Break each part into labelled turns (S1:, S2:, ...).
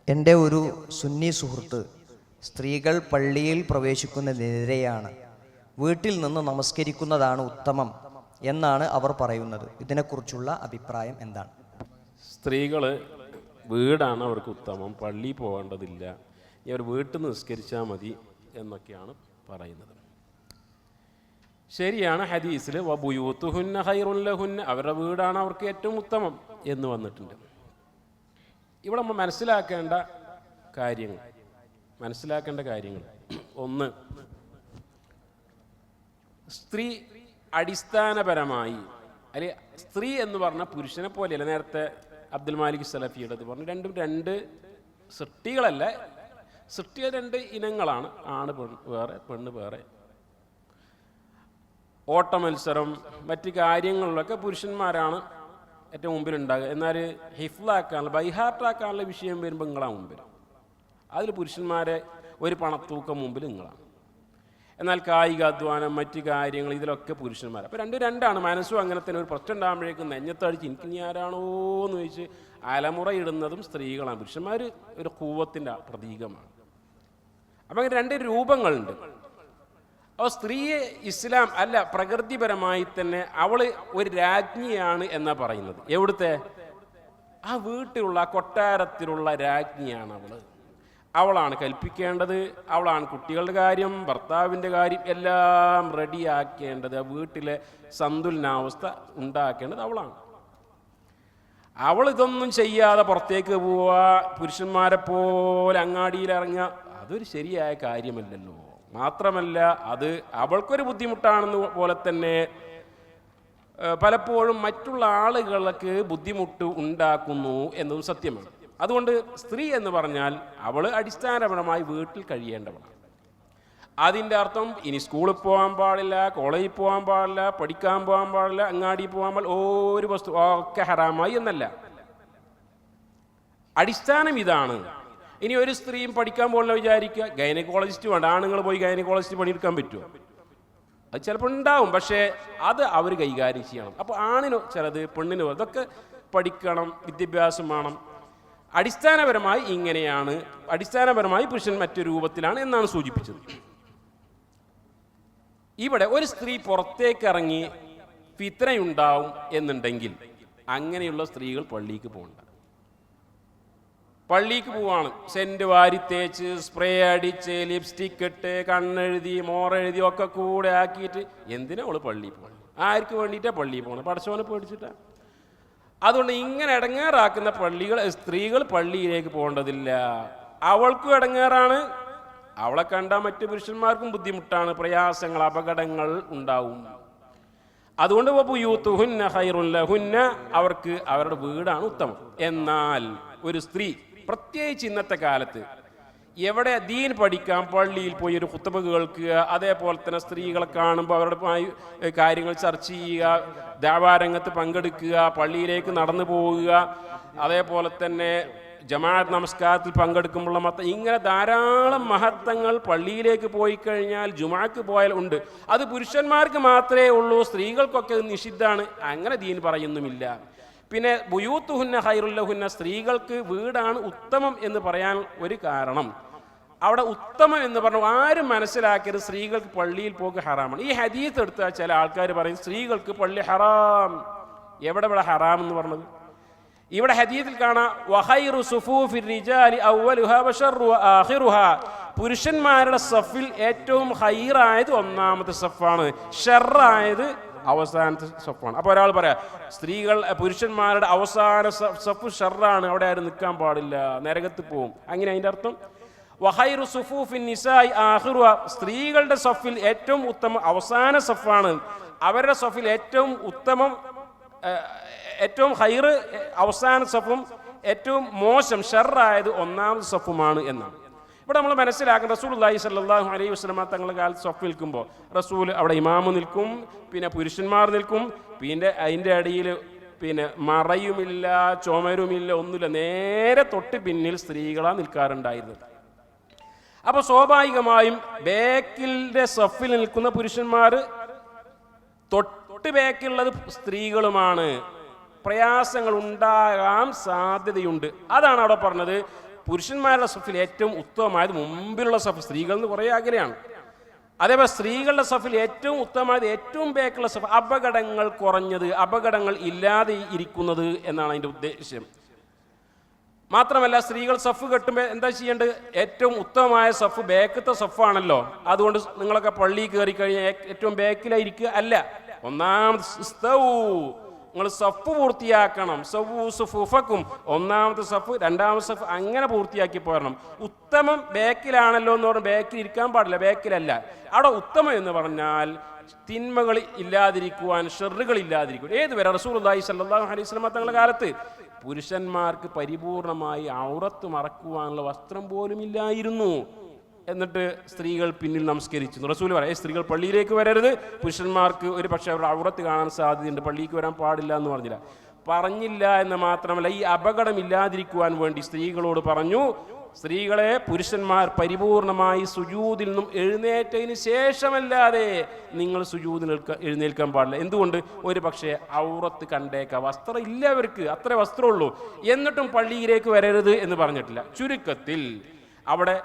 S1: എൻ്റെ ഒരു സുന്നി സുഹൃത്ത് സ്ത്രീകൾ പള്ളിയിൽ പ്രവേശിക്കുന്നതിനെതിരെയാണ്. വീട്ടിൽ നിന്ന് നമസ്കരിക്കുന്നതാണ് ഉത്തമം എന്നാണ് അവർ പറയുന്നത്. ഇതിനെക്കുറിച്ചുള്ള അഭിപ്രായം എന്താണ്?
S2: സ്ത്രീകൾ വീടാണ് അവർക്ക് ഉത്തമം, പള്ളി പോകേണ്ടതില്ല, ഇവർ വീട്ടിൽ നിന്ന് നിസ്കരിച്ചാൽ മതി എന്നൊക്കെയാണ് പറയുന്നത്. ശരിയാണ്, ഹദീസിൽ വബുയൂത്തുഹുന്ന ഖൈറുൻ ലഹുന്ന, അവരുടെ വീടാണ് അവർക്ക് ഏറ്റവും ഉത്തമം എന്ന് വന്നിട്ടുണ്ട്. ഇവിടെ നമ്മൾ മനസ്സിലാക്കേണ്ട കാര്യങ്ങൾ ഒന്ന്, സ്ത്രീ അടിസ്ഥാനപരമായി, അല്ലെ സ്ത്രീ എന്ന് പറഞ്ഞ പുരുഷനെ പോലെയല്ല. നേരത്തെ അബ്ദുൽ മാലിക് സലഫിയുടെ പറഞ്ഞു, രണ്ടും രണ്ട് സൃഷ്ടികളല്ല, സൃഷ്ടിയ രണ്ട് ഇനങ്ങളാണ്, ആണ് വേറെ പെണ്ണ് വേറെ. ഓട്ട മത്സരം മറ്റ് കാര്യങ്ങളിലൊക്കെ പുരുഷന്മാരാണ് ഏറ്റവും മുമ്പിലുണ്ടാകുക. എന്നാൽ ഹിഫ്ലാക്കാനുള്ള ബൈഹാർട്ടാക്കാനുള്ള വിഷയം വരുമ്പോൾ നിങ്ങളാണ് മുമ്പിൽ. അതിൽ പുരുഷന്മാരെ ഒരു പണത്തൂക്കം മുമ്പിൽ നിങ്ങളാണ്. എന്നാൽ കായികാധ്വാനം മറ്റ് കാര്യങ്ങൾ ഇതിലൊക്കെ പുരുഷന്മാർ. അപ്പോൾ രണ്ടാണ്. മനസ്സും അങ്ങനെ തന്നെ. ഒരു പ്രശ്നം ഉണ്ടാകുമ്പോഴേക്കും നെഞ്ഞത്തടിച്ച് എനിക്ക് ഇനി ആരാണോ എന്ന് ചോദിച്ച് അലമുറ ഇടുന്നതും സ്ത്രീകളാണ്. പുരുഷന്മാർ ഒരു കൂവത്തിൻ്റെ പ്രതീകമാണ്. അപ്പം അങ്ങനെ രണ്ട് രൂപങ്ങളുണ്ട്. അപ്പോൾ സ്ത്രീയെ ഇസ്ലാം അല്ല, പ്രകൃതിപരമായി തന്നെ അവൾ ഒരു രാജ്ഞിയാണ് എന്നാ പറയുന്നത്. എവിടുത്തെ? ആ വീട്ടിലുള്ള കൊട്ടാരത്തിലുള്ള രാജ്ഞിയാണ് അവളാണ് കൽപ്പിക്കേണ്ടത്. അവളാണ് കുട്ടികളുടെ കാര്യം, ഭർത്താവിൻ്റെ കാര്യം എല്ലാം റെഡിയാക്കേണ്ടത്. ആ വീട്ടിലെ സന്തുലനാവസ്ഥ ഉണ്ടാക്കേണ്ടത് അവളാണ്. അവൾ ഇതൊന്നും ചെയ്യാതെ പുറത്തേക്ക് പോവുക, പുരുഷന്മാരെ പോലെ അങ്ങാടിയിൽ ഇറങ്ങുക, അതൊരു ശരിയായ കാര്യമല്ലല്ലോ. മാത്രമല്ല അത് അവൾക്കൊരു ബുദ്ധിമുട്ടാണെന്ന് പോലെ തന്നെ പലപ്പോഴും മറ്റുള്ള ആളുകൾക്ക് ബുദ്ധിമുട്ട് ഉണ്ടാക്കുന്നു എന്നതും സത്യമാണ്. അതുകൊണ്ട് സ്ത്രീ എന്ന് പറഞ്ഞാൽ അവൾ അടിസ്ഥാനപരമായി വീട്ടിൽ കഴിയേണ്ടവളാണ്. അതിൻ്റെ അർത്ഥം ഇനി സ്കൂളിൽ പോകാൻ പാടില്ല, കോളേജിൽ പോകാൻ പാടില്ല, പഠിക്കാൻ പോകാൻ പാടില്ല, അങ്ങാടി പോകാൻ പാടില്ല, ഒരു വസ്തു ഒക്കെ ഹറാമായി എന്നല്ല. അടിസ്ഥാനം ഇതാണ്. ഇനി ഒരു സ്ത്രീയും പഠിക്കാൻ പോകില്ല വിചാരിക്കുക, ഗൈനക്കോളജിസ്റ്റ് വേണ്ട, ആണുങ്ങൾ പോയി ഗൈനക്കോളജിസ്റ്റ് പണിയെടുക്കാൻ പറ്റുമോ? അത് ചിലപ്പോൾ ഉണ്ടാവും, പക്ഷേ അത് അവർ കൈകാര്യം ചെയ്യണം. അപ്പോൾ ആണിനോ ചിലത്, പെണ്ണിനോ അതൊക്കെ പഠിക്കണം, വിദ്യാഭ്യാസം വേണം. അടിസ്ഥാനപരമായി ഇങ്ങനെയാണ്. അടിസ്ഥാനപരമായി പുരുഷൻ മറ്റൊരു രൂപത്തിലാണ് എന്നാണ് സൂചിപ്പിച്ചത്. ഇവിടെ ഒരു സ്ത്രീ പുറത്തേക്ക് ഇറങ്ങി ഫിത്നയുണ്ടാവും എന്നുണ്ടെങ്കിൽ അങ്ങനെയുള്ള സ്ത്രീകൾ പള്ളിക്ക് പോകണ്ട. പള്ളിക്ക് പോവാണ്, സെന്റ് വാരി തേച്ച്, സ്പ്രേ അടിച്ച്, ലിപ്സ്റ്റിക് ഇട്ട്, കണ്ണെഴുതി, മോറെഴുതി ഒക്കെ കൂടെ ആക്കിയിട്ട് എന്തിനാ അവള് പള്ളിയിൽ പോകണം? ആർക്ക് വേണ്ടിയിട്ടാണ് പള്ളിയിൽ പോകണം? പടച്ചവനെ പേടിച്ചിട്ടാ. അതുകൊണ്ട് ഇങ്ങനെ ഇടങ്ങേറാക്കുന്ന സ്ത്രീകൾ പള്ളിയിലേക്ക് പോകേണ്ടതില്ല. അവൾക്കും ഇടങ്ങേറാണ്, അവളെ കണ്ടാൽ മറ്റു പുരുഷന്മാർക്കും ബുദ്ധിമുട്ടാണ്, പ്രയാസങ്ങൾ, അപകടങ്ങൾ ഉണ്ടാവും. അതുകൊണ്ട് വബുയൂത്തുഹുന്ന ഖൈറുൻ ലഹുന്ന, അവർക്ക് അവരുടെ വീടാണ് ഉത്തമം. എന്നാൽ ഒരു സ്ത്രീ, പ്രത്യേകിച്ച് ഇന്നത്തെ കാലത്ത്, എവിടെ ദീൻ പഠിക്കാം, പള്ളിയിൽ പോയി ഒരു ഖുത്ബ കേൾക്കുക, അതേപോലെ തന്നെ സ്ത്രീകളെ കാണുമ്പോൾ അവരുടെ കാര്യങ്ങൾ ചർച്ച ചെയ്യുക, ദഅവാരംഗത്ത് പങ്കെടുക്കുക, പള്ളിയിലേക്ക് നടന്നു പോവുക, അതേപോലെ തന്നെ ജമാഅത്ത് നമസ്കാരത്തിൽ പങ്കെടുക്കുമ്പോൾ ഇങ്ങനെ ധാരാളം മഹത്വങ്ങൾ പള്ളിയിലേക്ക് പോയി കഴിഞ്ഞാൽ, ജുമാക്ക് പോയാൽ ഉണ്ട്. അത് പുരുഷന്മാർക്ക് മാത്രമേ ഉള്ളൂ, സ്ത്രീകൾക്കൊക്കെ നിഷിദ്ധാണ്. അങ്ങനെ ദീൻ പറയുന്നുമില്ല. പിന്നെ ബുയൂത്തുഹുന്ന ഖൈറുൻ ലഹുന്ന, സ്ത്രീകൾക്ക് വീടാണ് ഉത്തമം എന്ന് പറയാൻ ഒരു കാരണം, അവിടെ ഉത്തമം എന്ന് പറഞ്ഞു ആരും മനസ്സിലാക്കിയത് സ്ത്രീകൾക്ക് പള്ളിയിൽ പോക്ക് ഹറാമാണ്. ഈ ഹദീസ് എടുത്താൽ ചില ആൾക്കാർ പറയും സ്ത്രീകൾക്ക് പള്ളി ഹറാം. എവിടെ ഹറാം എന്ന് പറഞ്ഞത്? ഇവിടെ ഹദീസിൽ കാണാം, വഖൈറു സുഫൂഫിർ റിജാലി അവ്വലുഹാ വശർറു ആഖിറുഹാ, പുരുഷന്മാരുടെ സഫിൽ ഏറ്റവും ഖൈറായത് ഒന്നാമത്തെ സഫാണ്, ഷർറായത് അവസാനത്തെ സഫാണ്. അപ്പോൾ ഒരാൾ പറയാം പുരുഷന്മാരുടെ അവസാന സഫ് ഷർറാണ്, അവിടെ ആരും നിൽക്കാൻ പാടില്ല, നരകത്ത് പോവും. അങ്ങനെ അതിൻ്റെ അർത്ഥം വഖൈറു സുഫൂഫിൻ നിസാഇ ആഖിറുഹാ, സ്ത്രീകളുടെ സഫിൽ ഏറ്റവും ഉത്തമം അവസാന സഫാണ്, അവരുടെ സഫിൽ ഏറ്റവും ഉത്തമം, ഏറ്റവും ഖൈറ് അവസാന സഫും, ഏറ്റവും മോശം ഷർറായത് ഒന്നാമത്തെ സഫുമാണ് എന്നാണ്. ഇവിടെ നമ്മൾ മനസ്സിലാക്കുന്നത്, റസൂലുള്ളാഹി സ്വല്ലല്ലാഹു അലൈഹി വസല്ലമ തങ്ങളുടെ കാലത്ത് സഫ് നിൽക്കുമ്പോൾ റസൂൽ അവിടെ ഇമാമ് നിൽക്കും, പിന്നെ പുരുഷന്മാർ നിൽക്കും, പിന്നെ അതിൻ്റെ അടിയിൽ പിന്നെ മറയുമില്ല, ചുമരുമില്ല, ഒന്നുമില്ല, നേരെ തൊട്ട് പിന്നിൽ സ്ത്രീകളാണ് നിൽക്കാറുണ്ടായിരുന്നത്. അപ്പോൾ സ്വാഭാവികമായും ബേക്കിൻ്റെ സഫിൽ നിൽക്കുന്ന പുരുഷന്മാർ, തൊട്ട് ബേക്കിലുള്ളത് സ്ത്രീകളുമാണ്. പ്രയാസങ്ങൾ ഉണ്ടാകാൻ സാധ്യതയുണ്ട്. അതാണ് അവിടെ പറഞ്ഞത്, പുരുഷന്മാരുടെ സഫിൽ ഏറ്റവും ഉത്തമമായത് മുമ്പിലുള്ള സഫ്, സ്ത്രീകളിൽ നിന്ന് കുറേ അകലെയാണ്. അതേപോലെ സ്ത്രീകളുടെ സഫിൽ ഏറ്റവും ഉത്തമമായത് ഏറ്റവും ബേക്കുള്ള സഫ്, അപകടങ്ങൾ കുറഞ്ഞത്, അപകടങ്ങൾ ഇല്ലാതെ ഇരിക്കുന്നത് എന്നാണ് അതിൻ്റെ ഉദ്ദേശ്യം. മാത്രമല്ല സ്ത്രീകൾ സഫ് കെട്ടുമ്പോൾ എന്താ ചെയ്യേണ്ടത്? ഏറ്റവും ഉത്തമമായ സഫ് ബേക്കത്തെ സഫാണല്ലോ. അതുകൊണ്ട് നിങ്ങളൊക്കെ പള്ളിയിൽ കയറി കഴിഞ്ഞാൽ ഏറ്റവും ബേക്കിലായിരിക്കുക അല്ല. ഒന്നാമത് നിങ്ങൾ സഫ് പൂർത്തിയാക്കണം. സഫുഫക്കും, ഒന്നാമത്തെ സഫ്, രണ്ടാമത്തെ സഫ്, അങ്ങനെ പൂർത്തിയാക്കി പോരണം. ഉത്തമം ബേക്കിലാണല്ലോ എന്ന് പറഞ്ഞാൽ ബേക്കിൽ ഇരിക്കാൻ പാടില്ല, ബേക്കിലല്ല. അവിടെ ഉത്തമം എന്ന് പറഞ്ഞാൽ തിന്മകൾ ഇല്ലാതിരിക്കുവാൻ, ഷെറുകൾ ഇല്ലാതിരിക്കുവാൻ. ഏതുവരെ റസൂലുള്ളാഹി സ്വല്ലല്ലാഹു അലൈഹി വസല്ലം തങ്ങളുടെ കാലത്ത് പുരുഷന്മാർക്ക് പരിപൂർണമായി ഔറത്ത് മറക്കുവാനുള്ള വസ്ത്രം പോലും ഇല്ലായിരുന്നു. എന്നിട്ട് സ്ത്രീകൾ പിന്നിൽ നമസ്കരിച്ചു. റസൂൽ പറയാം, സ്ത്രീകൾ പള്ളിയിലേക്ക് വരരുത്, പുരുഷന്മാർക്ക് ഒരു പക്ഷേ അവരുടെ ഔറത്ത് കാണാൻ സാധ്യതയുണ്ട്, പള്ളിക്ക് വരാൻ പാടില്ല എന്ന് പറഞ്ഞില്ല എന്ന് മാത്രമല്ല, ഈ അപകടം ഇല്ലാതിരിക്കുവാൻ വേണ്ടി സ്ത്രീകളോട് പറഞ്ഞു, സ്ത്രീകളെ പുരുഷന്മാർ പരിപൂർണമായി സുജൂദിൽ നിന്നും എഴുന്നേറ്റതിന് ശേഷമല്ലാതെ നിങ്ങൾ സുജൂദിൽ എഴുന്നേൽക്കാൻ പാടില്ല. എന്തുകൊണ്ട്? ഒരു പക്ഷേ ഔറത്ത് കണ്ടേക്കാം, വസ്ത്രം ഇല്ല അവർക്ക്, അത്രേ വസ്ത്രമുള്ളൂ, എന്നിട്ടും പള്ളിയിലേക്ക് വരരുത് എന്ന് പറഞ്ഞിട്ടില്ല. ചുരുക്കത്തിൽ അവിടെ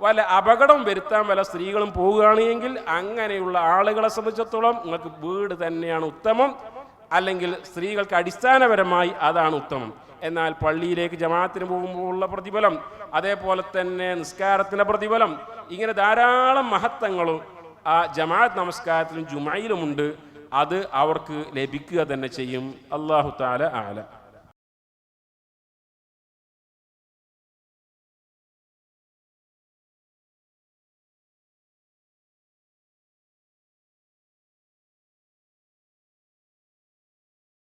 S2: വല്ല അപകടം വരുത്താൻ വല്ല സ്ത്രീകളും പോവുകയാണെങ്കിൽ അങ്ങനെയുള്ള ആളുകളെ സംബന്ധിച്ചിടത്തോളം നിങ്ങൾക്ക് വീട് തന്നെയാണ് ഉത്തമം, അല്ലെങ്കിൽ സ്ത്രീകൾക്ക് അടിസ്ഥാനപരമായി അതാണ് ഉത്തമം. എന്നാൽ പള്ളിയിലേക്ക് ജമാഅത്തിന് പോകുമ്പോഴുള്ള പ്രതിഫലം, അതേപോലെ തന്നെ നിസ്കാരത്തിൻ്റെ പ്രതിഫലം, ഇങ്ങനെ ധാരാളം മഹത്വങ്ങളും ആ ജമാഅത്ത് നമസ്കാരത്തിലും ജുമയിലുമുണ്ട്. അത് അവർക്ക് ലഭിക്കുക തന്നെ ചെയ്യും. അല്ലാഹു തആല ആല.